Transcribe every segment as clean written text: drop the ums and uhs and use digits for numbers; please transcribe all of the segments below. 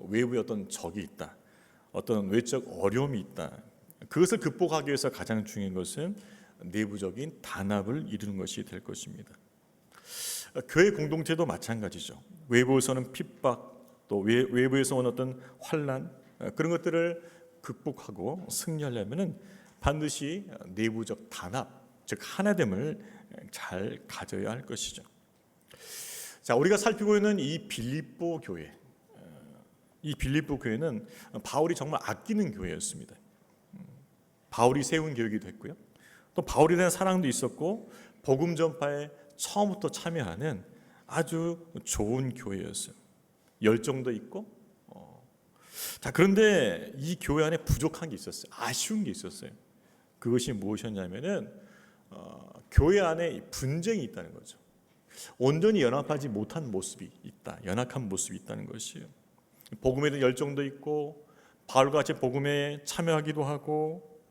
외부의 어떤 적이 있다, 어떤 외적 어려움이 있다. 그것을 극복하기 위해서 가장 중요한 것은 내부적인 단합을 이루는 것이 될 것입니다. 교회 공동체도 마찬가지죠. 외부에서는 핍박, 또 외부에서 온 어떤 환난, 그런 것들을 극복하고 승리하려면은 반드시 내부적 단합, 즉 하나됨을 잘 가져야 할 것이죠. 자, 우리가 살피고 있는 이 빌립보 교회, 이 빌립보 교회는 바울이 정말 아끼는 교회였습니다. 바울이 세운 교회이기도 했고요. 또 바울에 대한 사랑도 있었고 복음 전파에 처음부터 참여하는 아주 좋은 교회였어요. 열정도 있고. 자, 그런데 이 교회 안에 부족한 게 있었어요. 아쉬운 게 있었어요. 그것이 무엇이었냐면은 교회 안에 분쟁이 있다는 거죠. 온전히 연합하지 못한 모습이 있다. 연약한 모습이 있다는 것이에요. 복음에 대한 열정도 있고 바울과 같이 복음에 참여하기도 하고,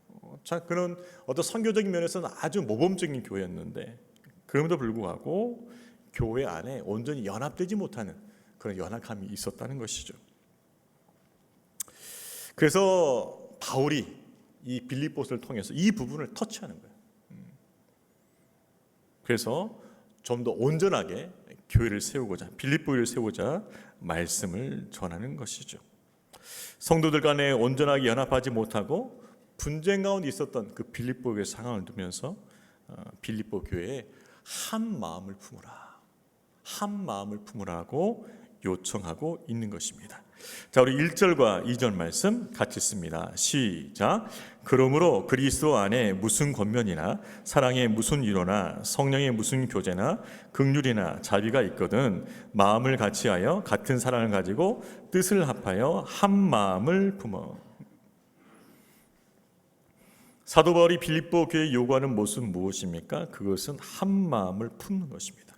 자, 그런 어떤 선교적인 면에서는 아주 모범적인 교회였는데 그럼에도 불구하고 교회 안에 온전히 연합되지 못하는 그런 연약함이 있었다는 것이죠. 그래서 바울이 이 빌립보서를 통해서 이 부분을 터치하는 거예요. 그래서 좀 더 온전하게 교회를 세우고자, 빌립보 교회를 세우고자 말씀을 전하는 것이죠. 성도들 간에 온전하게 연합하지 못하고 분쟁 가운데 있었던 그 빌립보 교회 상황을 두면서 빌립보 교회에 한 마음을 품으라, 한 마음을 품으라고 요청하고 있는 것입니다. 자, 우리 1절과 2절 말씀 같이 씁니다. 시작. 그러므로 그리스도 안에 무슨 권면이나 사랑의 무슨 위로나 성령의 무슨 교제나 긍휼이나 자비가 있거든 마음을 같이하여 같은 사랑을 가지고 뜻을 합하여 한 마음을 품어. 사도 바울이 빌립보 교회에 요구하는 모습은 무엇입니까? 그것은 한 마음을 품는 것입니다.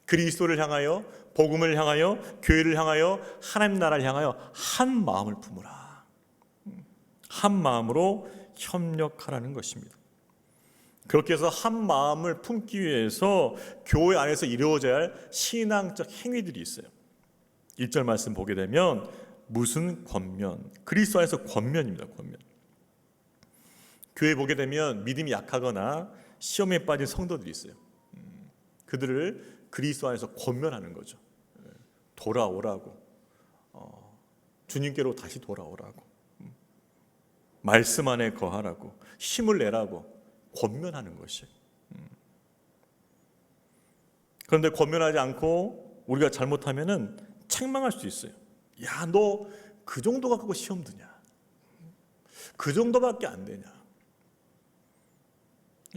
그리스도를 향하여, 복음을 향하여, 교회를 향하여, 하나님 나라를 향하여 한 마음을 품으라. 한 마음으로 협력하라는 것입니다. 그렇게 해서 한 마음을 품기 위해서 교회 안에서 이루어져야 할 신앙적 행위들이 있어요. 1절 말씀 보게 되면 무슨 권면, 그리스도 안에서 권면입니다. 권면. 교회 보게 되면 믿음이 약하거나 시험에 빠진 성도들이 있어요. 그들을 그리스도 안에서 권면하는 거죠. 돌아오라고, 주님께로 다시 돌아오라고, 말씀 안에 거하라고, 힘을 내라고 권면하는 것이에요. 그런데 권면하지 않고 우리가 잘못하면은 책망할 수 있어요. 야, 너 그 정도 갖고 시험 드냐? 그 정도밖에 안 되냐?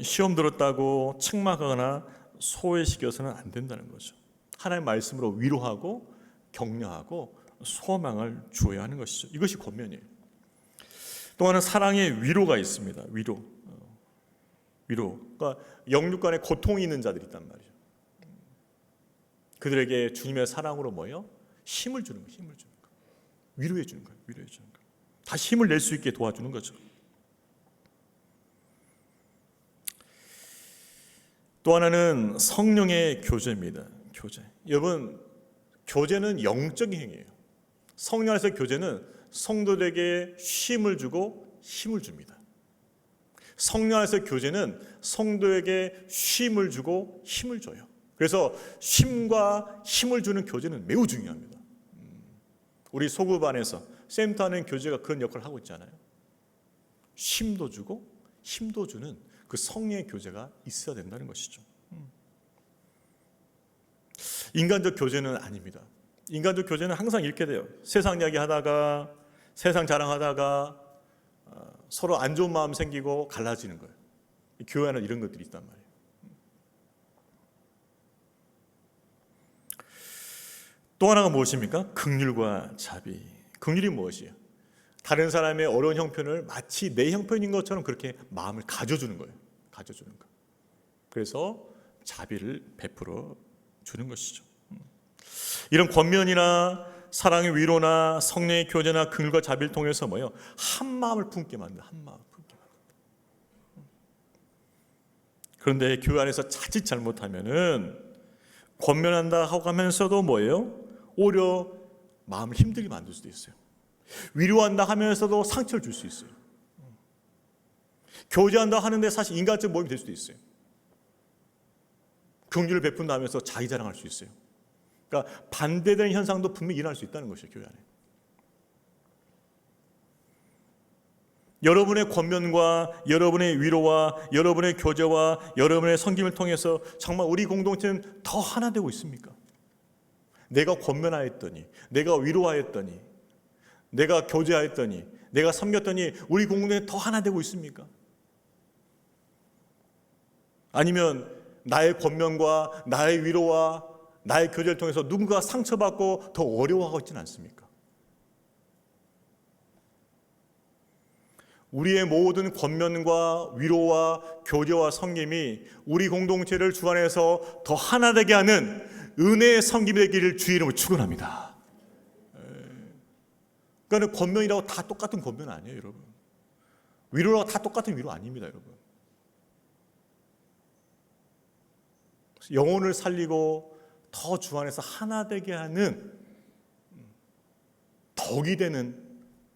시험 들었다고 책망하거나 소외시켜서는 안 된다는 거죠. 하나님의 말씀으로 위로하고 격려하고 소망을 주어야 하는 것이죠. 이것이 권면이에요. 또 하나는 사랑의 위로가 있습니다. 위로. 그러니까 영육 간에 고통이 있는 자들이 있단 말이죠. 그들에게 주님의 사랑으로 뭐예요? 힘을 주는 거예요. 힘을 주는 거. 위로해 주는 거예요. 위로해 주는 거. 다시 힘을 낼 수 있게 도와주는 거죠. 또 하나는 성령의 교제입니다. 교제. 여러분, 교제는 영적인 행위예요. 성령 안에서 교제는 성도들에게 쉼을 주고 힘을 줍니다. 성령 안에서 교제는 성도에게 쉼을 주고 힘을 줘요. 그래서 쉼과 힘을 주는 교제는 매우 중요합니다. 우리 소급반에서 센터하는 교제가 그런 역할을 하고 있잖아요. 쉼도 주고 힘도 주는 그 성령의 교제가 있어야 된다는 것이죠. 인간적 교제는 아닙니다. 인간적 교제는 항상 이렇게 돼요. 세상 이야기 하다가, 세상 자랑하다가 서로 안 좋은 마음 생기고 갈라지는 거예요. 교회 안에 이런 것들이 있단 말이에요. 또 하나가 무엇입니까? 긍휼과 자비. 긍휼이 무엇이에요? 다른 사람의 어려운 형편을 마치 내 형편인 것처럼 그렇게 마음을 가져주는 거예요. 가져주는 거. 그래서 자비를 베풀어 주는 것이죠. 이런 권면이나 사랑의 위로나 성령의 교제나 긍휼과 자비를 통해서 뭐예요? 한 마음을 품게 만든다. 한 마음을 품게 만든다. 그런데 교회 안에서 자칫 잘못하면은 권면한다 하고 하면서도 뭐예요? 오히려 마음을 힘들게 만들 수도 있어요. 위로한다 하면서도 상처를 줄 수 있어요. 교제한다 하는데 사실 인간적 모임이 될 수도 있어요. 긍휼을 베푼다 하면서 자기 자랑할 수 있어요. 그러니까 반대되는 현상도 분명히 일어날 수 있다는 것이에요. 교회 안에. 여러분의 권면과 여러분의 위로와 여러분의 교제와 여러분의 섬김을 통해서 정말 우리 공동체는 더 하나 되고 있습니까? 내가 권면하였더니, 내가 위로하였더니, 내가 교제하였더니, 내가 섬겼더니 우리 공동체는 더 하나 되고 있습니까? 아니면 나의 권면과 나의 위로와 나의 교제를 통해서 누군가 상처받고 더 어려워하고 있지는 않습니까? 우리의 모든 권면과 위로와 교제와 섬김이 우리 공동체를 주 안에서 더 하나 되게 하는 은혜의 섬김이 되기를 주의 이름으로 축원합니다. 그러니까 권면이라고 다 똑같은 권면 아니에요, 여러분. 위로라고 다 똑같은 위로 아닙니다, 여러분. 영혼을 살리고 더 주 안에서 하나 되게 하는 덕이 되는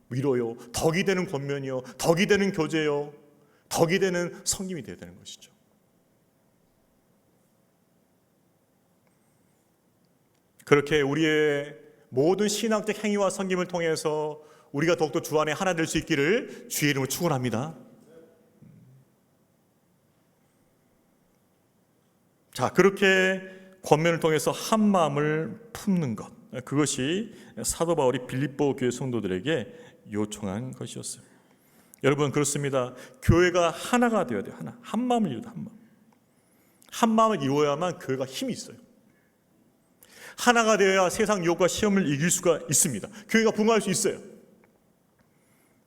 위로요, 덕이 되는 권면이요, 덕이 되는 교제요, 덕이 되는 섬김이 되어야 되는 것이죠. 그렇게 우리의 모든 신앙적 행위와 섬김을 통해서 우리가 더욱더 주 안에 하나 될 수 있기를 주의 이름으로 축원합니다. 자, 그렇게 권면을 통해서 한 마음을 품는 것, 그것이 사도 바울이 빌립보 교회 성도들에게 요청한 것이었어요. 여러분, 그렇습니다. 교회가 하나가 되어야 돼요. 하나, 한 마음을 이루다. 한 마음을 이루어야만 교회가 힘이 있어요. 하나가 되어야 세상 유혹과 시험을 이길 수가 있습니다. 교회가 부흥할 수 있어요.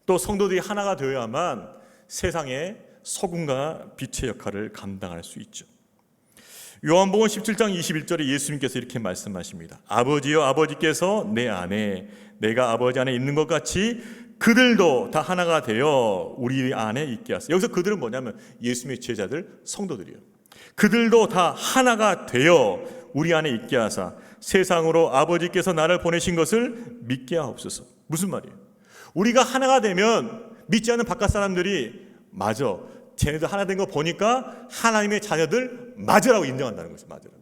또 성도들이 하나가 되어야만 세상의 소금과 빛의 역할을 감당할 수 있죠. 요한복음 17장 21절에 예수님께서 이렇게 말씀하십니다. 아버지여, 아버지께서 내 안에, 내가 아버지 안에 있는 것 같이 그들도 다 하나가 되어 우리 안에 있게 하소서. 여기서 그들은 뭐냐면 예수님의 제자들, 성도들이에요. 그들도 다 하나가 되어 우리 안에 있게 하사 세상으로 아버지께서 나를 보내신 것을 믿게 하옵소서. 무슨 말이에요? 우리가 하나가 되면 믿지 않는 바깥 사람들이 맞아, 쟤네들 하나 된 거 보니까 하나님의 자녀들 맞으라고 인정한다는 거죠. 맞으라고.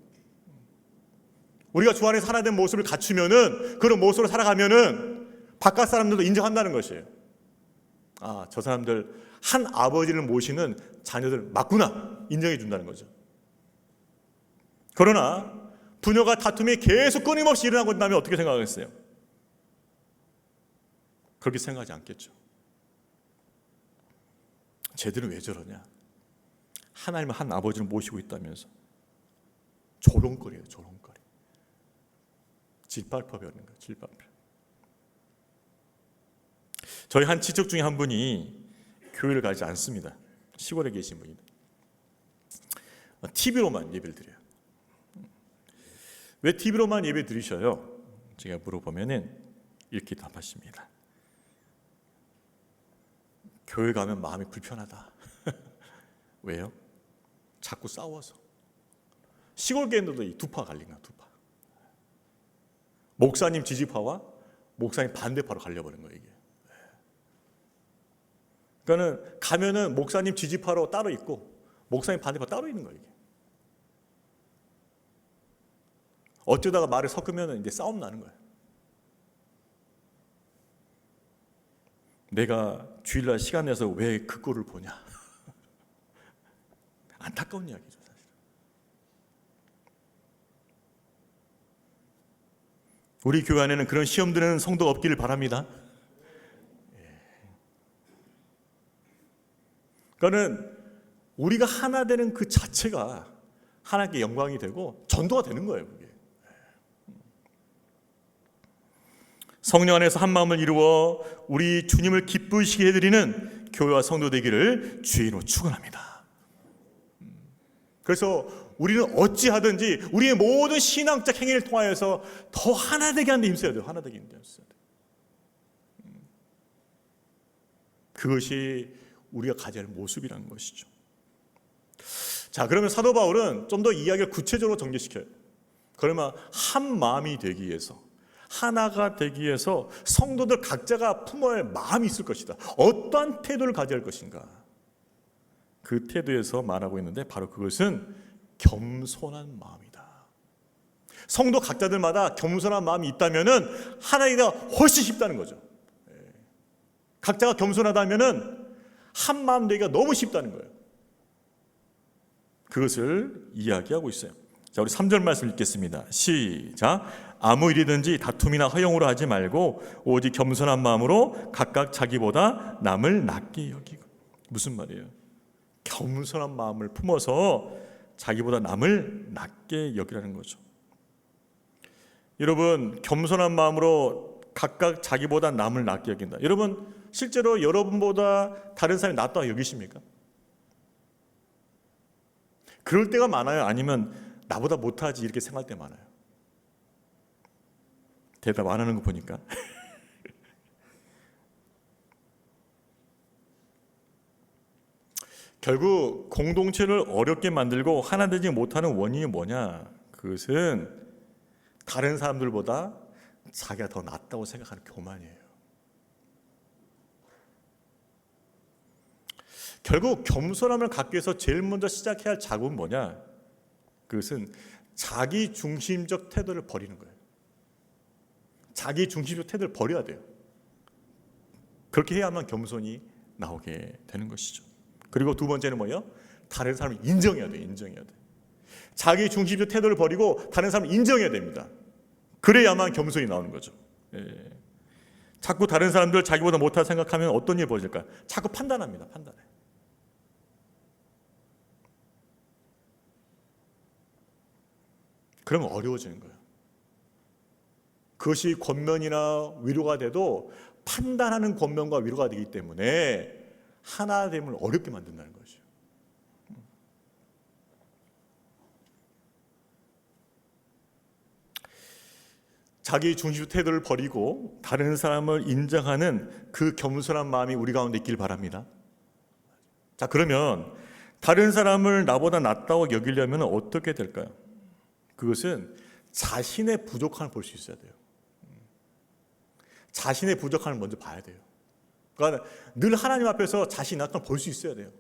우리가 주 안에서 하나 된 모습을 갖추면은, 그런 모습으로 살아가면은 바깥 사람들도 인정한다는 것이에요. 아, 저 사람들 한 아버지를 모시는 자녀들 맞구나, 인정해 준다는 거죠. 그러나 부녀가 다툼이 계속 끊임없이 일어나고 있다면 어떻게 생각하겠어요? 그렇게 생각하지 않겠죠. 쟤들은 왜 저러냐? 하나님은 한 아버지를 모시고 있다면서 조롱거리예요. 조롱거리. 질발파 배우는 거예요. 질발파. 저희 한 친척 중에 한 분이 교회를 가지 않습니다. 시골에 계신 분인데 TV로만 예배를 드려요. 왜 TV로만 예배 드리셔요? 제가 물어보면은 이렇게 답하십니다. 교회 가면 마음이 불편하다. 왜요? 자꾸 싸워서. 시골 교회들도 이 두 파 갈린 거야, 두 파. 목사님 지지파와 목사님 반대파로 갈려버린 거예요, 이게. 그러니까는 가면은 목사님 지지파로 따로 있고 목사님 반대파 따로 있는 거예요, 이게. 어쩌다가 말을 섞으면 이제 싸움 나는 거예요. 내가 주일날 시간 내서 왜 그 꼴을 보냐? 안타까운 이야기죠, 사실. 우리 교회 안에는 그런 시험 드는 성도가 없기를 바랍니다. 그러니까는 우리가 하나 되는 그 자체가 하나님께 영광이 되고 전도가 되는 거예요, 그게. 성령 안에서 한 마음을 이루어 우리 주님을 기쁘시게 해드리는 교회와 성도 되기를 주의 이름으로 축원합니다. 그래서 우리는 어찌하든지 우리의 모든 신앙적 행위를 통하여서 더 하나 되게 하는 데 힘써야 돼요. 하나 되게 힘써야 돼요. 그것이 우리가 가져야 할 모습이라는 것이죠. 자, 그러면 사도 바울은 좀 더 이야기를 구체적으로 전개시켜요. 그러면 한 마음이 되기 위해서, 하나가 되기 위해서 성도들 각자가 품어야 할 마음이 있을 것이다. 어떠한 태도를 가져야 할 것인가? 그 태도에서 말하고 있는데 바로 그것은 겸손한 마음이다. 성도 각자들마다 겸손한 마음이 있다면은 하나님과 훨씬 쉽다는 거죠. 각자가 겸손하다면은 한 마음 되기가 너무 쉽다는 거예요. 그것을 이야기하고 있어요. 자, 우리 3절 말씀 읽겠습니다. 시작. 아무 일이든지 다툼이나 허용으로 하지 말고 오직 겸손한 마음으로 각각 자기보다 남을 낮게 여기고. 무슨 말이에요? 겸손한 마음을 품어서 자기보다 남을 낮게 여기라는 거죠. 여러분, 겸손한 마음으로 각각 자기보다 남을 낮게 여긴다. 여러분, 실제로 여러분보다 다른 사람이 낫다고 여기십니까? 그럴 때가 많아요? 아니면 나보다 못하지 이렇게 생각할 때 많아요? 대답 안 하는 거 보니까. 결국 공동체를 어렵게 만들고 하나 되지 못하는 원인이 뭐냐? 그것은 다른 사람들보다 자기가 더 낫다고 생각하는 교만이에요. 결국 겸손함을 갖기 위해서 제일 먼저 시작해야 할 작업은 뭐냐? 그것은 자기 중심적 태도를 버리는 거예요. 자기 중심적 태도를 버려야 돼요. 그렇게 해야만 겸손이 나오게 되는 것이죠. 그리고 두 번째는 뭐예요? 다른 사람을 인정해야 돼요. 인정해야 돼. 자기 중심적 태도를 버리고 다른 사람을 인정해야 됩니다. 그래야만 겸손이 나오는 거죠. 자꾸 다른 사람들 자기보다 못하다 생각하면 어떤 일이 벌어질까요? 자꾸 판단합니다. 판단해. 그러면 어려워지는 거예요. 그것이 권면이나 위로가 돼도 판단하는 권면과 위로가 되기 때문에 하나됨을 어렵게 만든다는 것이죠. 자기 중심적 태도를 버리고 다른 사람을 인정하는 그 겸손한 마음이 우리 가운데 있길 바랍니다. 자, 그러면 다른 사람을 나보다 낫다고 여기려면 어떻게 될까요? 그것은 자신의 부족함을 볼 수 있어야 돼요. 자신의 부족함을 먼저 봐야 돼요. 그러니까 늘 하나님 앞에서 자신이 낫다고 볼 수 있어야 돼요.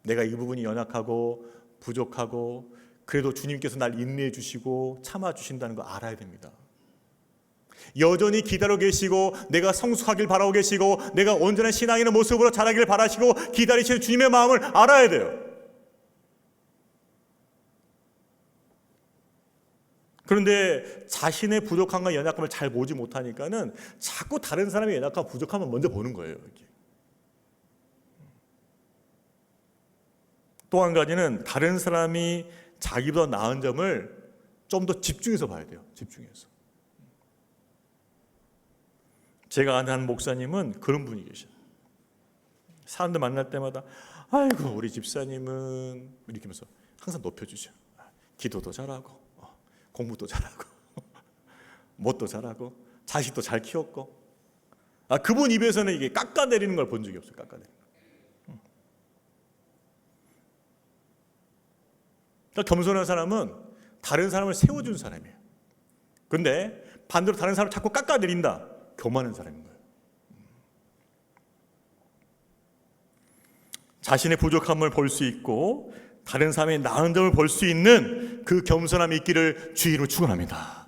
내가 이 부분이 연약하고 부족하고 그래도 주님께서 날 인내해 주시고 참아 주신다는 거 알아야 됩니다. 여전히 기다려 계시고 내가 성숙하길 바라고 계시고 내가 온전한 신앙인의 모습으로 자라기를 바라시고 기다리시는 주님의 마음을 알아야 돼요. 그런데 자신의 부족함과 연약함을 잘 보지 못하니까는 자꾸 다른 사람의 연약함, 부족함을 먼저 보는 거예요. 또 한 가지는 다른 사람이 자기보다 나은 점을 좀 더 집중해서 봐야 돼요. 집중해서. 제가 아는 한 목사님은 그런 분이 계셔요. 사람들 만날 때마다 아이고 우리 집사님은 이렇게 하면서 항상 높여주죠. 기도도 잘하고 공부도 잘하고 뭣도 잘하고 자식도 잘 키웠고 그분 입에서는 이게 깎아내리는 걸 본 적이 없어요. 깎아내리는 거. 그러니까 겸손한 사람은 다른 사람을 세워주는 사람이에요. 그런데 반대로 다른 사람을 자꾸 깎아내린다. 교만한 사람인 거예요. 자신의 부족함을 볼 수 있고 다른 사람의 나은 점을 볼 수 있는 그 겸손함이 있기를 주의로 축원합니다.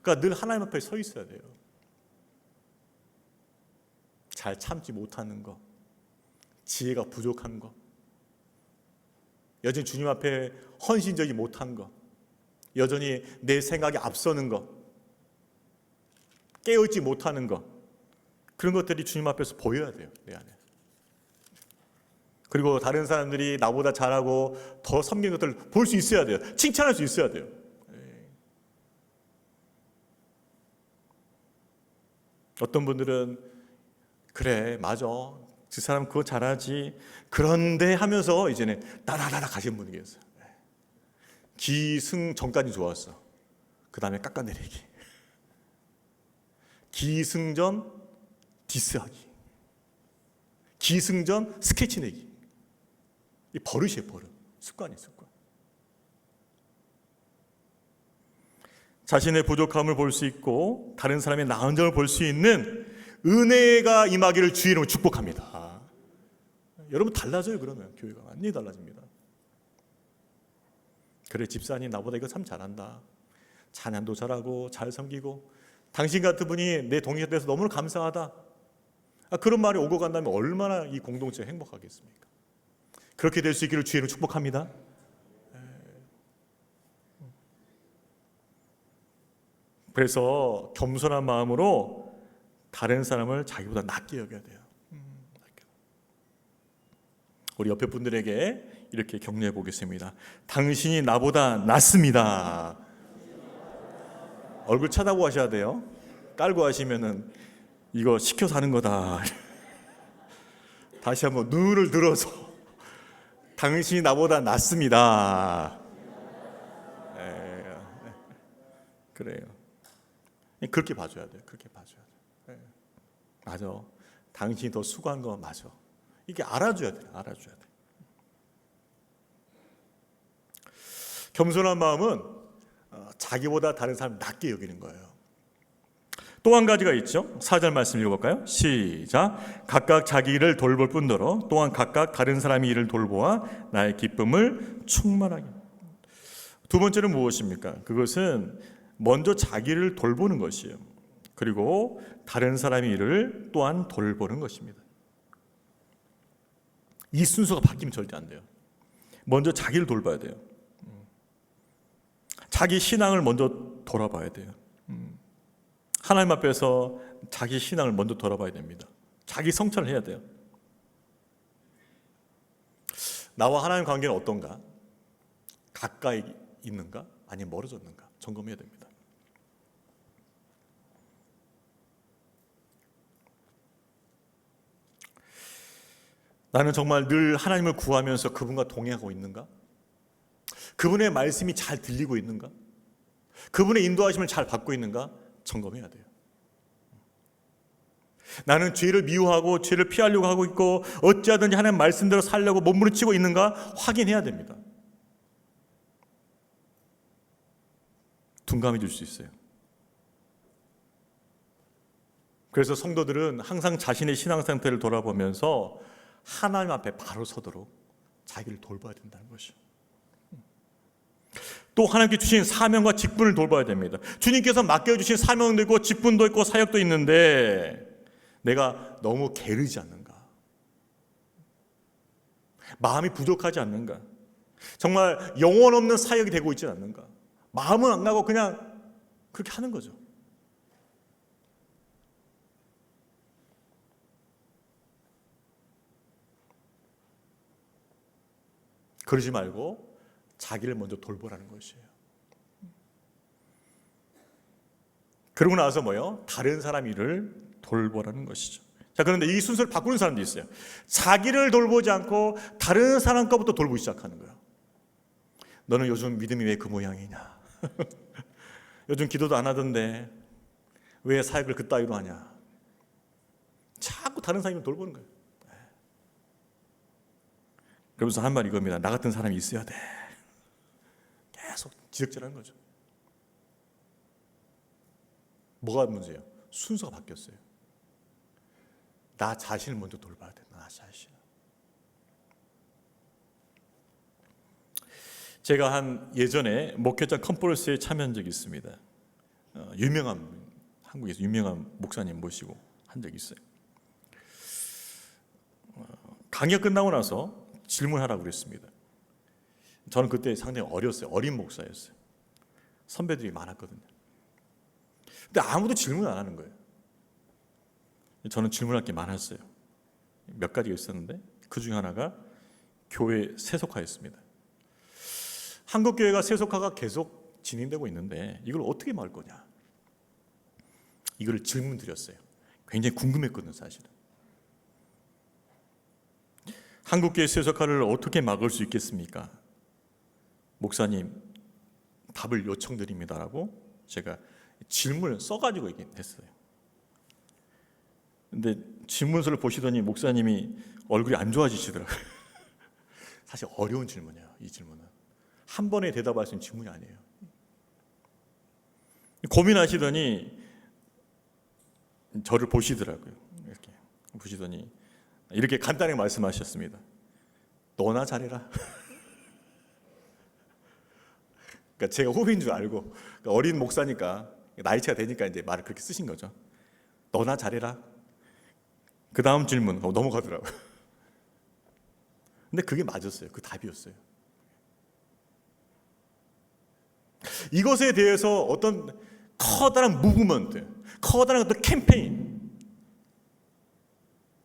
그러니까 늘 하나님 앞에 서 있어야 돼요. 잘 참지 못하는 거, 지혜가 부족한 거, 여전히 주님 앞에 헌신적이 못한 거, 여전히 내 생각이 앞서는 거, 깨어있지 못하는 거, 그런 것들이 주님 앞에서 보여야 돼요. 내 안에. 그리고 다른 사람들이 나보다 잘하고 더 섬기는 것들을 볼 수 있어야 돼요. 칭찬할 수 있어야 돼요. 어떤 분들은 그래 맞아 그 사람 그거 잘하지 그런데 하면서 이제는 따라라라 가시는 분이 계세요. 기승전까지 좋았어. 그 다음에 깎아내리기. 기승전 디스하기. 기승전 스케치 내기. 이 버릇이에요. 버릇. 습관이에요. 습관. 자신의 부족함을 볼 수 있고 다른 사람의 나은 점을 볼 수 있는 은혜가 임하기를 주의 이름으로 축복합니다. 여러분 달라져요. 그러면 교회가 완전히 달라집니다. 그래, 집사님 나보다 이거 참 잘한다, 찬양도 잘하고 잘 섬기고 당신 같은 분이 내 동역자 돼서 너무나 감사하다, 그런 말이 오고 간다면 얼마나 이 공동체가 행복하겠습니까? 그렇게 될 수 있기를 주의 이름으로 축복합니다. 그래서 겸손한 마음으로 다른 사람을 자기보다 낮게 여겨야 돼요. 우리 옆에 분들에게 이렇게 격려해 보겠습니다. 당신이 나보다 낫습니다. 얼굴 쳐다보고 하셔야 돼요. 깔고 하시면은 이거 시켜서 하는 거다. 다시 한번 눈을 들어서 당신이 나보다 낫습니다. 그래요. 그렇게 봐줘야 돼요. 그렇게 봐줘야 돼요. 맞아. 당신이 더 수고한 거 맞아. 이게 알아줘야 돼요. 알아줘야 돼. 겸손한 마음은 자기보다 다른 사람 낮게 여기는 거예요. 또 한 가지가 있죠. 4절 말씀 읽어볼까요? 시작. 각각 자기 일을 돌볼 뿐더러 또한 각각 다른 사람의 일을 돌보아 나의 기쁨을 충만하게. 두 번째는 무엇입니까? 그것은 먼저 자기를 돌보는 것이에요. 그리고 다른 사람의 일을 또한 돌보는 것입니다. 이 순서가 바뀌면 절대 안 돼요. 먼저 자기를 돌봐야 돼요. 자기 신앙을 먼저 돌아봐야 돼요. 하나님 앞에서 자기 신앙을 먼저 돌아봐야 됩니다. 자기 성찰을 해야 돼요. 나와 하나님 관계는 어떤가? 가까이 있는가? 아니면 멀어졌는가? 점검해야 됩니다. 나는 정말 늘 하나님을 구하면서 그분과 동행하고 있는가? 그분의 말씀이 잘 들리고 있는가? 그분의 인도하심을 잘 받고 있는가? 점검해야 돼요. 나는 죄를 미워하고 죄를 피하려고 하고 있고 어찌하든지 하나님 말씀대로 살려고 몸부림치고 있는가? 확인해야 됩니다. 둔감해 줄 수 있어요. 그래서 성도들은 항상 자신의 신앙 상태를 돌아보면서 하나님 앞에 바로 서도록 자기를 돌봐야 된다는 것이죠. 또 하나님께 주신 사명과 직분을 돌봐야 됩니다. 주님께서 맡겨주신 사명도 있고 직분도 있고 사역도 있는데 내가 너무 게으르지 않는가? 마음이 부족하지 않는가? 정말 영혼 없는 사역이 되고 있지 않는가? 마음은 안 가고 그냥 그렇게 하는 거죠. 그러지 말고 자기를 먼저 돌보라는 것이에요. 그러고 나서 뭐요? 다른 사람 일을 돌보라는 것이죠. 자, 그런데 이 순서를 바꾸는 사람도 있어요. 자기를 돌보지 않고 다른 사람 것부터 돌보기 시작하는 거예요. 너는 요즘 믿음이 왜 그 모양이냐? 요즘 기도도 안 하던데 왜 사역을 그따위로 하냐? 자꾸 다른 사람을 돌보는 거예요. 그러면서 한 말이 이겁니다. 나 같은 사람이 있어야 돼. 계속 지적질하는 거죠. 뭐가 문제예요? 순서가 바뀌었어요. 나 자신을 먼저 돌봐야 돼. 나 자신. 제가 한 예전에 목회자 컨퍼런스에 참여한 적이 있습니다. 유명한 한국에서 유명한 목사님 모시고 한 적이 있어요. 강의 끝나고 나서 질문하라고 그랬습니다. 저는 그때 상당히 어렸어요. 어린 목사였어요. 선배들이 많았거든요. 근데 아무도 질문 안 하는 거예요. 저는 질문할 게 많았어요. 몇 가지가 있었는데 그 중에 하나가 교회 세속화였습니다. 한국 교회가 세속화가 계속 진행되고 있는데 이걸 어떻게 막을 거냐? 이거를 질문 드렸어요. 굉장히 궁금했거든요, 사실은. 한국 교회 세속화를 어떻게 막을 수 있겠습니까? 목사님, 답을 요청드립니다라고 제가 질문을 써가지고 얘기했어요. 근데 질문서를 보시더니 목사님이 얼굴이 안 좋아지시더라고요. 사실 어려운 질문이에요. 이 질문은 한 번에 대답할 수 있는 질문이 아니에요. 고민하시더니 저를 보시더라고요. 이렇게 보시더니 이렇게 간단하게 말씀하셨습니다. 너나 잘해라. 그러니까 제가 호비인 줄 알고, 그러니까 어린 목사니까 나이 차가 되니까 이제 말을 그렇게 쓰신 거죠. 너나 잘해라. 그 다음 질문 넘어가더라고요. 근데 그게 맞았어요. 그 답이었어요. 이것에 대해서 어떤 커다란 무브먼트, 커다란 어떤 캠페인,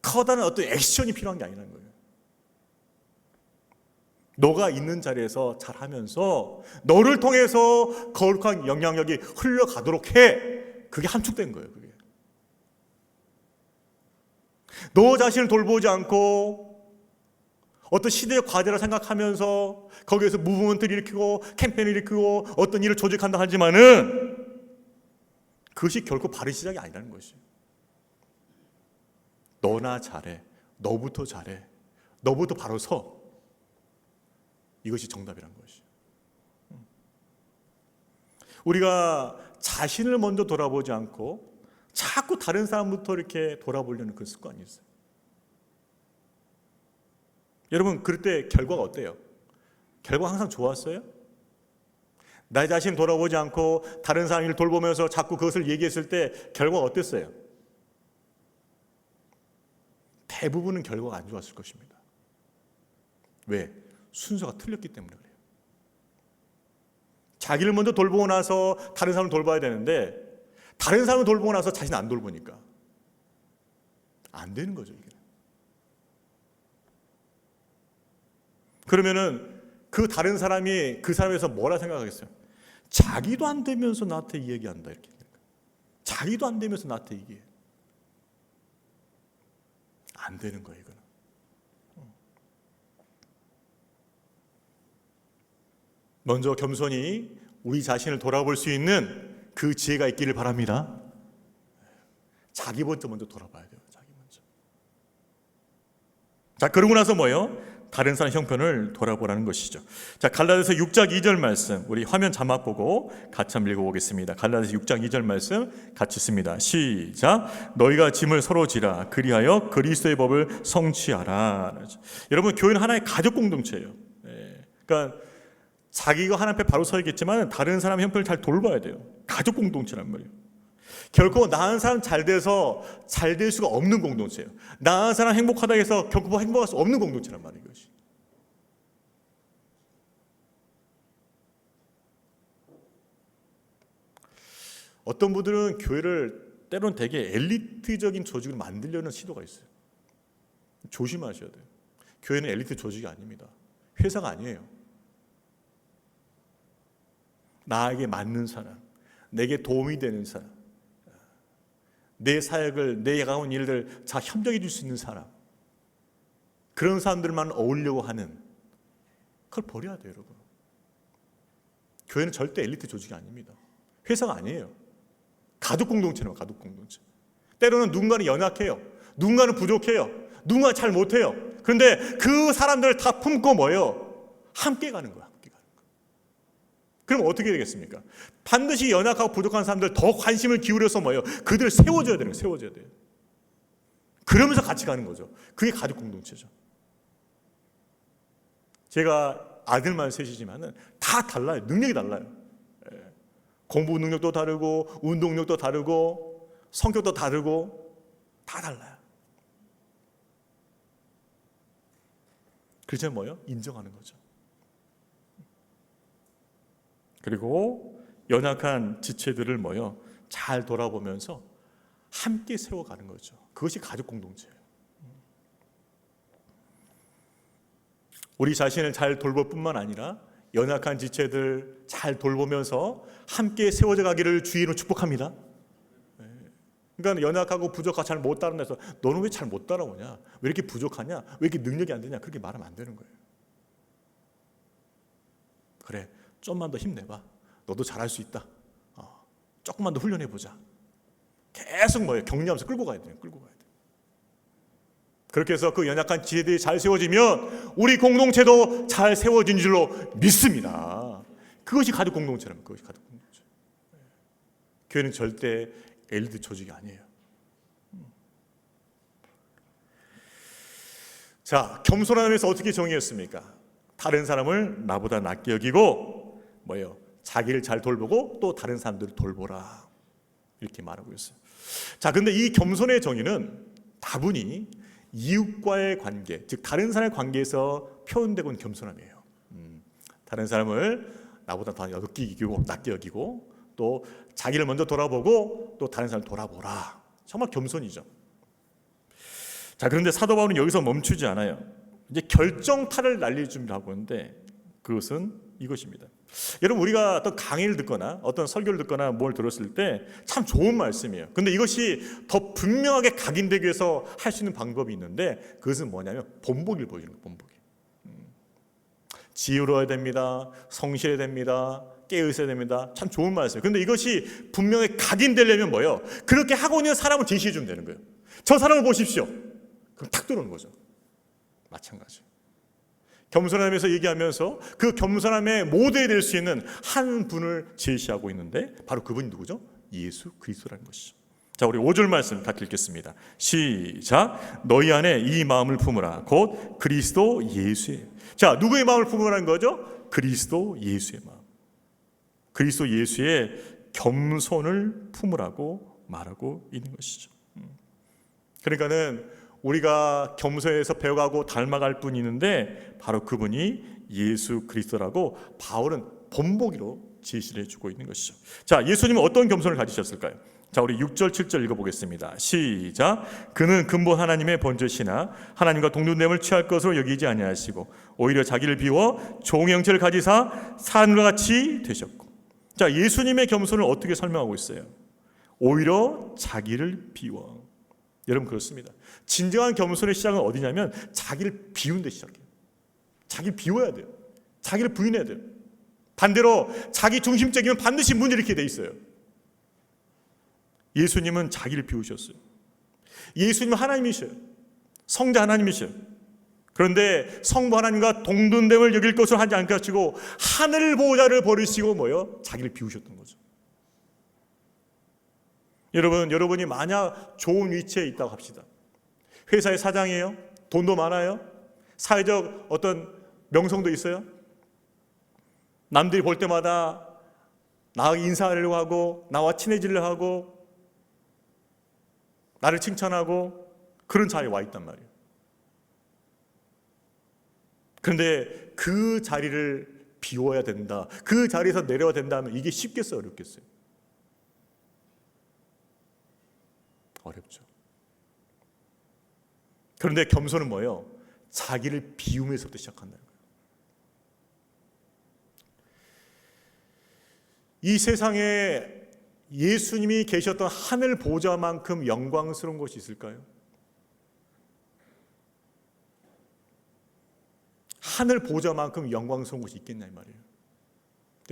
커다란 어떤 액션이 필요한 게 아니라는 거예요. 너가 있는 자리에서 잘하면서 너를 통해서 거룩한 영향력이 흘러가도록 해. 그게 함축된 거예요. 그게. 너 자신을 돌보지 않고 어떤 시대의 과제라 생각하면서 거기에서 무브먼트를 일으키고 캠페인을 일으키고 어떤 일을 조직한다 하지만은 그것이 결코 바른 시작이 아니라는 것이에요. 너나 잘해. 너부터 잘해. 너부터 바로 서. 이것이 정답이란 것이에요. 우리가 자신을 먼저 돌아보지 않고 자꾸 다른 사람부터 이렇게 돌아보려는 그 습관이 있어요. 여러분, 그럴 때 결과가 어때요? 결과가 항상 좋았어요? 나 자신 돌아보지 않고 다른 사람 일을 돌보면서 자꾸 그것을 얘기했을 때 결과가 어땠어요? 대부분은 결과가 안 좋았을 것입니다. 왜? 순서가 틀렸기 때문에 그래요. 자기를 먼저 돌보고 나서 다른 사람을 돌봐야 되는데 다른 사람을 돌보고 나서 자신 안 돌보니까 안 되는 거죠. 이게. 그러면은 그 다른 사람이 그 사람에서 뭐라 생각하겠어요? 자기도 안 되면서 나한테 이 얘기한다 이렇게. 자기도 안 되면서 나한테 얘기해. 안 되는 거예요, 이거는. 먼저 겸손히 우리 자신을 돌아볼 수 있는 그 지혜가 있기를 바랍니다. 자기부터 먼저 돌아봐야 돼요. 자기 먼저. 자, 그러고 나서 뭐예요? 다른 사람 형편을 돌아보라는 것이죠. 자, 갈라디아서 6장 2절 말씀, 우리 화면 자막 보고 같이 한번 읽어보겠습니다. 갈라디아서 6장 2절 말씀 같이 씁니다. 시작. 너희가 짐을 서로 지라 그리하여 그리스도의 법을 성취하라. 여러분, 교회는 하나의 가족 공동체예요. 그러니까 자기가 하나님 앞에 바로 서야겠지만 다른 사람 형편을 잘 돌봐야 돼요. 가족 공동체란 말이에요. 결코 나은 사람 잘 돼서 잘 될 수가 없는 공동체예요. 나은 사람 행복하다 해서 결코 행복할 수 없는 공동체란 말이에요. 이것이. 어떤 분들은 교회를 때로는 되게 엘리트적인 조직으로 만들려는 시도가 있어요. 조심하셔야 돼요. 교회는 엘리트 조직이 아닙니다. 회사가 아니에요. 나에게 맞는 사람, 내게 도움이 되는 사람, 내 사역을, 내 가까운 일을 잘 협력해 줄 수 있는 사람, 그런 사람들만 어울려고 하는, 그걸 버려야 돼요, 여러분. 교회는 절대 엘리트 조직이 아닙니다. 회사가 아니에요. 가족 공동체는 가족 공동체. 때로는 누군가는 연약해요. 누군가는 부족해요. 누군가는 잘 못해요. 그런데 그 사람들을 다 품고 뭐예요? 함께 가는 거야. 그럼 어떻게 되겠습니까? 반드시 연약하고 부족한 사람들 더 관심을 기울여서 뭐예요? 그들을 세워줘야 돼요. 세워줘야 돼요. 그러면서 같이 가는 거죠. 그게 가족 공동체죠. 제가 아들만 셋이지만은 다 달라요. 능력이 달라요. 공부 능력도 다르고 운동력도 다르고 성격도 다르고 다 달라요. 그래서 뭐예요? 인정하는 거죠. 그리고 연약한 지체들을 뭐요? 잘 돌아보면서 함께 세워가는 거죠. 그것이 가족 공동체예요. 우리 자신을 잘 돌볼 뿐만 아니라 연약한 지체들 잘 돌보면서 함께 세워져 가기를 주의로 축복합니다. 그러니까 연약하고 부족하고 잘 못 따라내서 너는 왜 잘 못 따라오냐? 왜 이렇게 부족하냐? 왜 이렇게 능력이 안 되냐? 그렇게 말하면 안 되는 거예요. 그래, 좀만 더 힘내봐. 너도 잘할 수 있다. 조금만 더 훈련해보자. 계속 뭐예요? 격려하면서 끌고 가야 돼요. 끌고 가야 돼요. 그렇게 해서 그 연약한 지혜들이 잘 세워지면 우리 공동체도 잘 세워진 줄로 믿습니다. 그것이 가족 공동체라면 그것이 가족 공동체. 교회는 절대 엘리트 조직이 아니에요. 자, 겸손함에서 어떻게 정의했습니까? 다른 사람을 나보다 낫게 여기고 뭐예요? 자기를 잘 돌보고 또 다른 사람들을 돌보라, 이렇게 말하고 있어요. 자, 근데 이 겸손의 정의는 다분히 이웃과의 관계, 즉 다른 사람의 관계에서 표현되고 있는 겸손함이에요. 다른 사람을 나보다 더 낫게 여기고 또 자기를 먼저 돌아보고 또 다른 사람을 돌아보라. 정말 겸손이죠. 자, 그런데 사도 바울은 여기서 멈추지 않아요. 이제 결정타를 날릴 준비를 하고 있는데 그것은 이것입니다. 여러분, 우리가 어떤 강의를 듣거나 어떤 설교를 듣거나 뭘 들었을 때 참 좋은 말씀이에요. 근데 이것이 더 분명하게 각인되기 위해서 할 수 있는 방법이 있는데 그것은 뭐냐면 본보기를 보여주는 거예요. 본보기. 지혜로워야 됩니다. 성실해야 됩니다. 깨어있어야 됩니다. 참 좋은 말씀이에요. 근데 이것이 분명히 각인되려면 뭐예요? 그렇게 하고 있는 사람을 제시해 주면 되는 거예요. 저 사람을 보십시오. 그럼 탁 들어오는 거죠. 마찬가지. 겸손함에서 얘기하면서 그 겸손함의 모델이 될 수 있는 한 분을 제시하고 있는데 바로 그분이 누구죠? 예수 그리스도라는 것이죠. 자, 우리 5절 말씀 같이 읽겠습니다. 시작. 너희 안에 이 마음을 품으라. 곧 그리스도 예수의. 자, 누구의 마음을 품으라는 거죠? 그리스도 예수의 마음. 그리스도 예수의 겸손을 품으라고 말하고 있는 것이죠. 그러니까는 우리가 겸손해서 배워가고 닮아갈 분이 있는데 바로 그분이 예수 그리스도라고 바울은 본보기로 제시를 해주고 있는 것이죠. 자, 예수님은 어떤 겸손을 가지셨을까요? 자, 우리 6절 7절 읽어보겠습니다. 시작. 그는 근본 하나님의 본체시나 하나님과 동등됨을 취할 것으로 여기지 아니하시고 오히려 자기를 비워 종의 형체를 가지사 사람과 같이 되셨고. 자, 예수님의 겸손을 어떻게 설명하고 있어요? 오히려 자기를 비워. 여러분, 그렇습니다. 진정한 겸손의 시작은 어디냐면 자기를 비우는 데 시작해요. 자기를 비워야 돼요. 자기를 부인해야 돼요. 반대로 자기 중심적이면 반드시 문제 일으키게 돼 있어요. 예수님은 자기를 비우셨어요. 예수님은 하나님이셔요. 성자 하나님이셔요. 그런데 성부 하나님과 동등됨을 여길 것을 하지 않게 하시고 하늘 보좌를 버리시고 뭐요? 자기를 비우셨던 거죠. 여러분이 만약 좋은 위치에 있다고 합시다. 회사의 사장이에요. 돈도 많아요. 사회적 어떤 명성도 있어요. 남들이 볼 때마다 나에게 인사하려고 하고 나와 친해지려고 하고 나를 칭찬하고 그런 자리에 와 있단 말이에요. 그런데 그 자리를 비워야 된다. 그 자리에서 내려야 된다면 이게 쉽겠어요? 어렵겠어요? 어렵죠. 그런데 겸손은 뭐예요? 자기를 비우면서부터 시작한다는 거예요. 이 세상에 예수님이 계셨던 하늘 보좌만큼 영광스러운 것이 있을까요? 하늘 보좌만큼 영광스러운 것이 있겠냐 이 말이에요.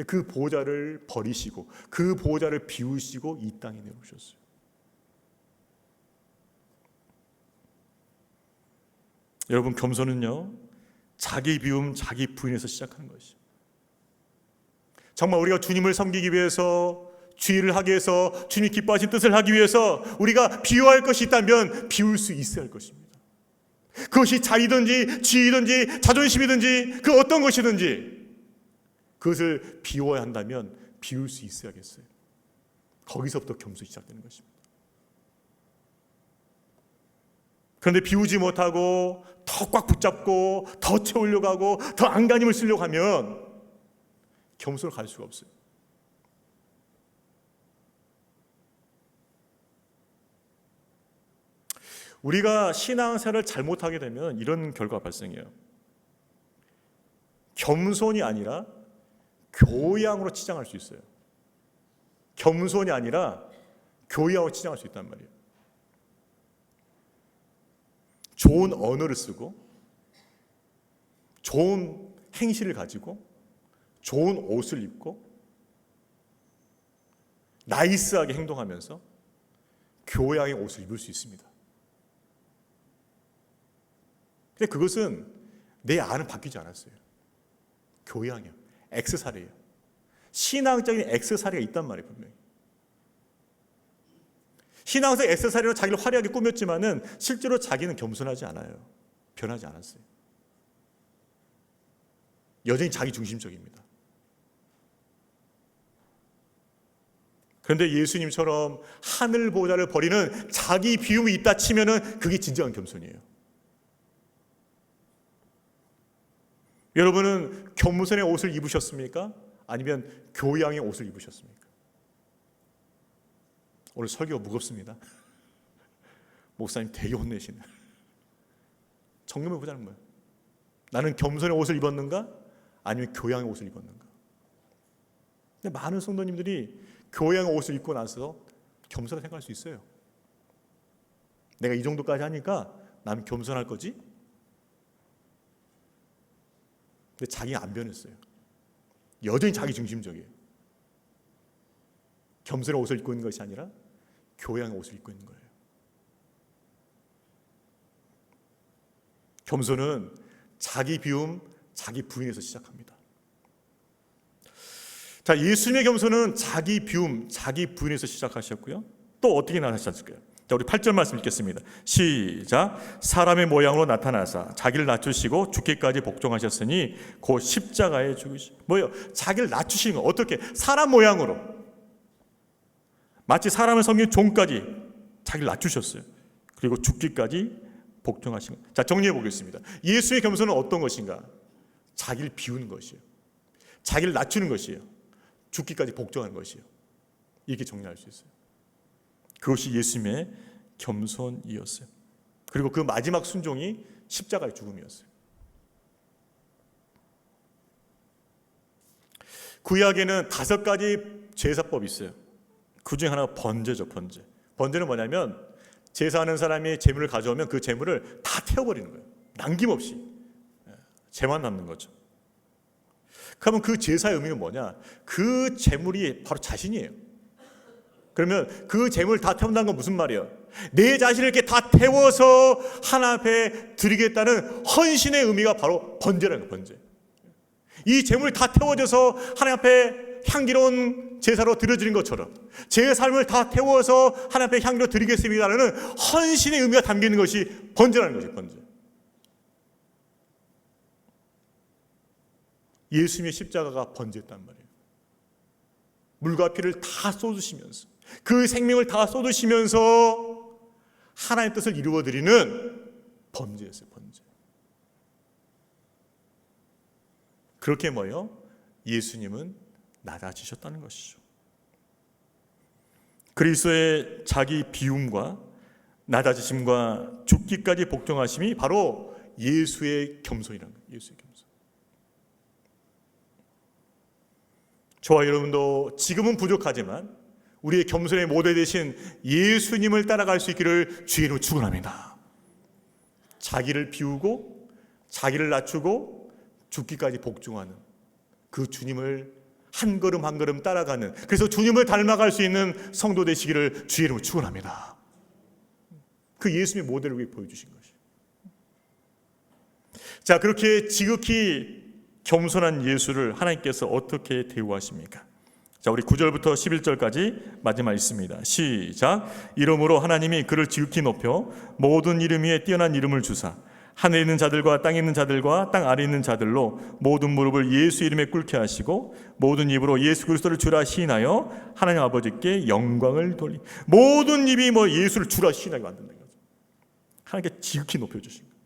그 보좌를 버리시고 그 보좌를 비우시고 이 땅에 내려오셨어요. 여러분, 겸손은요 자기 비움, 자기 부인에서 시작하는 것이죠. 정말 우리가 주님을 섬기기 위해서, 주의를 하기 위해서, 주님이 기뻐하신 뜻을 하기 위해서 우리가 비워야 할 것이 있다면 비울 수 있어야 할 것입니다. 그것이 자의든지 지위든지 자존심이든지 그 어떤 것이든지 그것을 비워야 한다면 비울 수 있어야겠어요. 거기서부터 겸손이 시작되는 것입니다. 그런데 비우지 못하고 더 꽉 붙잡고 더 채우려고 하고 더 안간힘을 쓰려고 하면 겸손을 갈 수가 없어요. 우리가 신앙생활을 잘못하게 되면 이런 결과가 발생해요. 겸손이 아니라 교양으로 치장할 수 있어요. 겸손이 아니라 교양으로 치장할 수 있단 말이에요. 좋은 언어를 쓰고 좋은 행실을 가지고 좋은 옷을 입고 나이스하게 행동하면서 교양의 옷을 입을 수 있습니다. 근데 그것은 내 안은 바뀌지 않았어요. 교양이에요. 액세서리예요. 신앙적인 액세서리가 있단 말이에요. 분명히. 신앙생 액세서리로 자기를 화려하게 꾸몄지만은 실제로 자기는 겸손하지 않아요. 변하지 않았어요. 여전히 자기 중심적입니다. 그런데 예수님처럼 하늘 보좌를 버리는 자기 비움이 있다 치면은 그게 진정한 겸손이에요. 여러분은 겸손의 옷을 입으셨습니까? 아니면 교양의 옷을 입으셨습니까? 오늘 설교가 무겁습니다. 목사님 되게 혼내시네. 점검해 보자는 거예요. 나는 겸손의 옷을 입었는가? 아니면 교양의 옷을 입었는가? 근데 많은 성도님들이 교양의 옷을 입고 나서 겸손하게 생각할 수 있어요. 내가 이 정도까지 하니까 나는 겸손할 거지? 근데 자기가 안 변했어요. 여전히 자기 중심적이에요. 겸손의 옷을 입고 있는 것이 아니라 교양의 옷을 입고 있는 거예요. 겸손은 자기 비움, 자기 부인에서 시작합니다. 자, 예수님의 겸손은 자기 비움, 자기 부인에서 시작하셨고요. 또 어떻게 나타나셨을까요? 자, 우리 8절 말씀 읽겠습니다. 시작. 사람의 모양으로 나타나사 자기를 낮추시고 죽기까지 복종하셨으니 곧 십자가에 죽으시. 뭐예요? 자기를 낮추시는 거. 어떻게? 사람 모양으로. 마치 사람을 섬긴 종까지 자기를 낮추셨어요. 그리고 죽기까지 복종하신 것. 자, 정리해 보겠습니다. 예수의 겸손은 어떤 것인가? 자기를 비우는 것이에요. 자기를 낮추는 것이에요. 죽기까지 복종하는 것이에요. 이렇게 정리할 수 있어요. 그것이 예수님의 겸손이었어요. 그리고 그 마지막 순종이 십자가의 죽음이었어요. 구약에는 5가지 제사법이 있어요. 그 중에 하나가 번제죠. 번제. 번제는 뭐냐면 제사하는 사람이 제물을 가져오면 그 제물을 다 태워버리는 거예요. 남김없이. 죄만 남는 거죠. 그러면 그 제사의 의미는 뭐냐? 그 제물이 바로 자신이에요. 그러면 그 제물을 다 태운다는 건 무슨 말이에요? 내 자신을 이렇게 다 태워서 하나님 앞에 드리겠다는 헌신의 의미가 바로 번제라는 거예요. 번제. 이 제물이 다 태워져서 하나님 앞에 향기로운 제사로 드려지는 것처럼 제 삶을 다 태워서 하나님 앞에 향기로 드리겠습니다라는 헌신의 의미가 담기는 것이 번제라는 거죠. 번제. 예수님의 십자가가 번제였단 말이에요. 물과 피를 다 쏟으시면서 그 생명을 다 쏟으시면서 하나님의 뜻을 이루어드리는 번제였어요. 번제. 그렇게 뭐요? 예수님은 낮아지셨다는 것이죠. 그리스도의 자기 비움과 낮아지심과 죽기까지 복종하심이 바로 예수의 겸손이라는 거예요. 예수의 겸손. 저와 여러분도 지금은 부족하지만 우리의 겸손의 모델 되신 예수님을 따라갈 수 있기를 주의 이름으로 축원합니다. 자기를 비우고 자기를 낮추고 죽기까지 복종하는 그 주님을 한 걸음 한 걸음 따라가는, 그래서 주님을 닮아갈 수 있는 성도 되시기를 주의 이름으로 축원합니다. 그 예수님의 모델을 위해 보여주신 것이에요. 자, 그렇게 지극히 겸손한 예수를 하나님께서 어떻게 대우하십니까? 자, 우리 9절부터 11절까지 마지막 있습니다. 시작. 이러므로 하나님이 그를 지극히 높여 모든 이름 위에 뛰어난 이름을 주사 하늘에 있는 자들과 땅에 있는 자들과 땅 아래에 있는 자들로 모든 무릎을 예수 이름에 꿇게 하시고 모든 입으로 예수 그리스도를 주라 시인하여 하나님 아버지께 영광을 돌리. 모든 입이 예수를 주라 시인하게 만든다는 거죠. 하나님께 지극히 높여주신 거예요.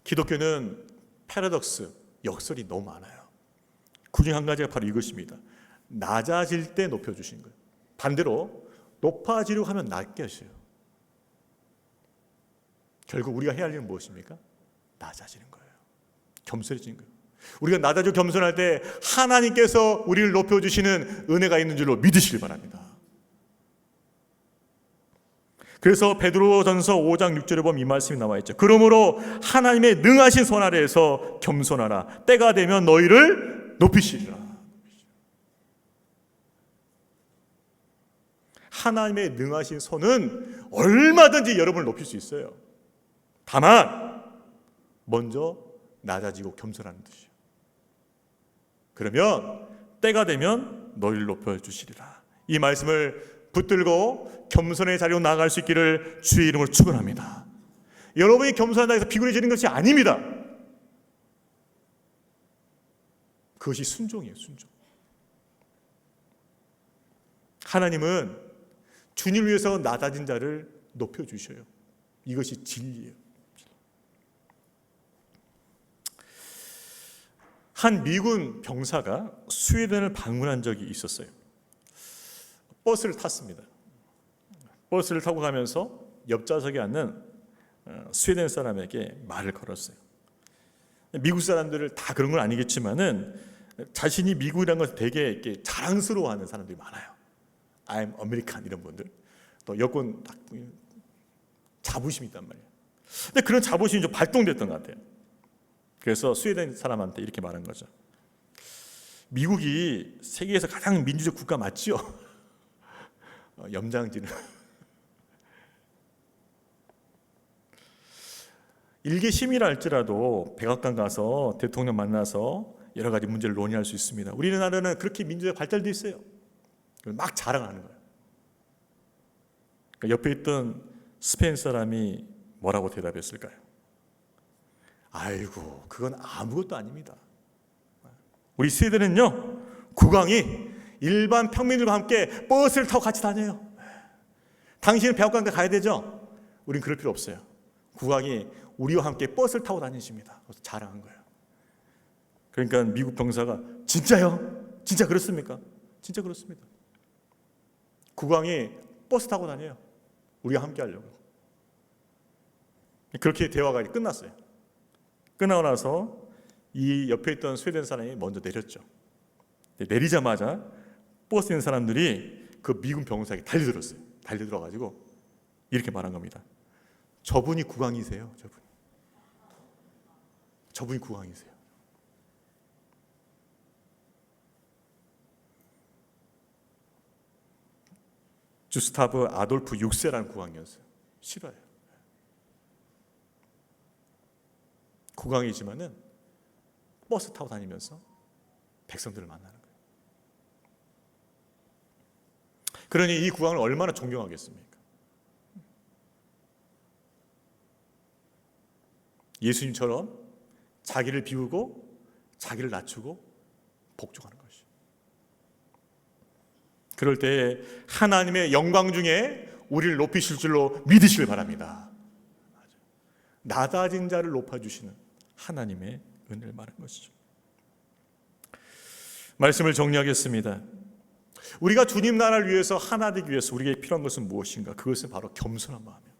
기독교는 패러독스, 역설이 너무 많아요. 그중 한 가지가 바로 이것입니다. 낮아질 때 높여주신 거예요. 반대로 높아지려고 하면 낮게 하셔요. 결국 우리가 해야 할 일은 무엇입니까? 낮아지는 거예요. 겸손해지는 거예요. 우리가 낮아지고 겸손할 때 하나님께서 우리를 높여주시는 은혜가 있는 줄로 믿으시길 바랍니다. 그래서 베드로전서 5장 6절에 보면 이 말씀이 나와 있죠. 그러므로 하나님의 능하신 손 아래에서 겸손하라. 때가 되면 너희를 높이시리라. 하나님의 능하신 손은 얼마든지 여러분을 높일 수 있어요. 다만 먼저 낮아지고 겸손하는 뜻이에요. 그러면 때가 되면 너희를 높여주시리라. 이 말씀을 붙들고 겸손의 자리로 나아갈 수 있기를 주의 이름으로 축원합니다. 여러분이 겸손하다 해서 비굴해지는 것이 아닙니다. 그것이 순종이에요. 순종. 하나님은 주님을 위해서 낮아진 자를 높여주셔요. 이것이 진리예요. 한 미군 병사가 스웨덴을 방문한 적이 있었어요. 버스를 탔습니다. 버스를 타고 가면서 옆좌석에 앉는 스웨덴 사람에게 말을 걸었어요. 미국 사람들을 다 그런 건 아니겠지만은 자신이 미국이라는 것을 되게 이렇게 자랑스러워하는 사람들이 많아요. I'm American 이런 분들. 또 여권 딱 자부심이 있단 말이에요. 근데 그런 자부심이 좀 발동됐던 것 같아요. 그래서 스웨덴 사람한테 이렇게 말한 거죠. 미국이 세계에서 가장 민주적 국가 맞지요? 염장지는 일개 시민이라 할지라도 백악관 가서 대통령 만나서 여러 가지 문제를 논의할 수 있습니다. 우리나라는 그렇게 민주주의가 발달되어 있어요. 막 자랑하는 거예요. 그러니까 옆에 있던 스페인 사람이 뭐라고 대답했을까요? 아이고, 그건 아무것도 아닙니다. 우리 스웨덴은요, 국왕이 일반 평민들과 함께 버스를 타고 같이 다녀요. 당신은 백악관에 가야 되죠? 우린 그럴 필요 없어요. 국왕이 우리와 함께 버스를 타고 다니십니다. 그래서 자랑한 거예요. 그러니까 미국 병사가 진짜요? 진짜 그렇습니까? 진짜 그렇습니다. 국왕이 버스 타고 다녀요. 우리와 함께 하려고. 그렇게 대화가 끝났어요. 끝나고 나서 이 옆에 있던 스웨덴 사람이 먼저 내렸죠. 내리자마자 버스에 있는 사람들이 그 미군 병사에게 달려들었어요. 달려들어가지고 이렇게 말한 겁니다. 저분이 국왕이세요. 저분이 국왕이세요. 주스타브 아돌프 6세라는 국왕이었어요. 싫어요. 국왕이지만은 버스 타고 다니면서 백성들을 만나는 거예요. 그러니 이 국왕을 얼마나 존경하겠습니까? 예수님처럼 자기를 비우고 자기를 낮추고 복종하는 것이죠. 그럴 때 하나님의 영광 중에 우리를 높이실 줄로 믿으시길 바랍니다. 낮아진 자를 높아주시는 하나님의 은혜를 말한 것이죠. 말씀을 정리하겠습니다. 우리가 주님 나라를 위해서 하나 되기 위해서 우리에게 필요한 것은 무엇인가? 그것은 바로 겸손한 마음이에요.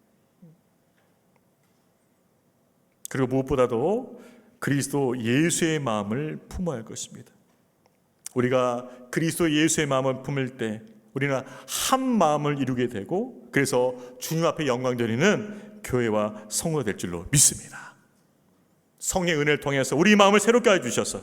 그리고 무엇보다도 그리스도 예수의 마음을 품어야 할 것입니다. 우리가 그리스도 예수의 마음을 품을 때 우리는 한 마음을 이루게 되고 그래서 주님 앞에 영광 드리는 교회와 성도가 될 줄로 믿습니다. 성령의 은혜를 통해서 우리 마음을 새롭게 해주셔서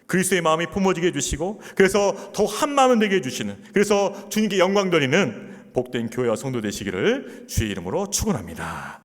그리스도의 마음이 품어지게 해주시고 그래서 더 한 마음을 되게 해주시는 그래서 주님께 영광 드리는 복된 교회와 성도 되시기를 주의 이름으로 축원합니다.